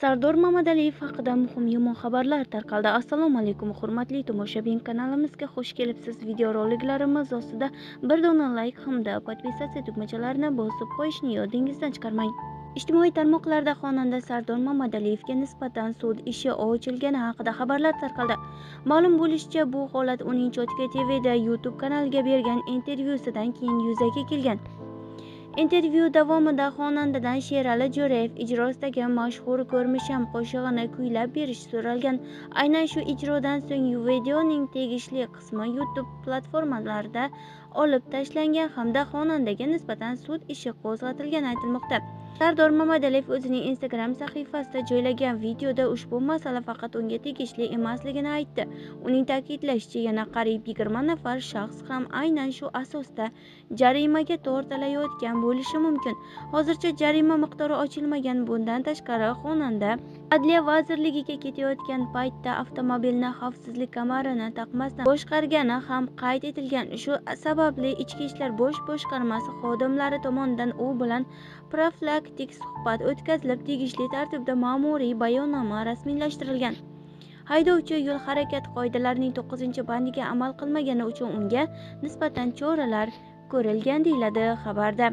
Sardor Mamadaliyev haqida muhim yomon xabarlar tarqaldi. Assalomu alaykum hurmatli tomoshabin, kanalimizga xush kelibsiz. Videoroliklarimiz ostida bir dona like hamda podpisatsiya tugmachalarini bosib qo'yishni yodingizdan chiqarmang. Ijtimoiy tarmoqlarda xonanda Sardor Mamadaliyevga nisbatan sud ishi ochilgani haqida xabarlar tarqaldi. Ma'lum bo'lishicha, bu holat uning Chotka TV'da YouTube kanaliga bergan intervyusidan keyin yuzaga kelgan. Intervyu davomida xonandadan Sherali Jo'rayev ijrosidagi mashhur Ko'rmisham qo'shig'ini kuylab berish so'ralgan. Aynan shu ijrodan so'ng videoning tegishli qismi YouTube platformalarida olib tashlangan hamda xonandaga nisbatan sud ishi qo'zg'atilgani aytilmoqda. Sardor Mamadaliyev o'zining Instagram sahifasida joylagan videoda ushbu masala faqat unga tegishli emasligini aytdi. Uning ta'kidlashicha, yana qariyb 20 nafar shaxs ham aynan shu asosda jarimaga tortilayotgan bo'lishi mumkin. Hozircha jarima miqdori ochilmagan. Bundan tashqari, xonanda Adliya vazirligiga ketayotgan paytda avtomobilni xavfsizlik kamarini taqmasdan boshqargani ham qayd etilgan. Shu sababli Ichki ishlar bosh boshqarmasi xodimlari tomonidan u bilan profilaktik suhbat o'tkazilib, tegishli tartibda ma'muriy bayonnoma rasmiylashtirilgan. Haydovchi yo'l harakati qoidalarining 9-bandiga amal qilmagani uchun unga nisbatan choralar ko'rilgan, deyiladi xabarda.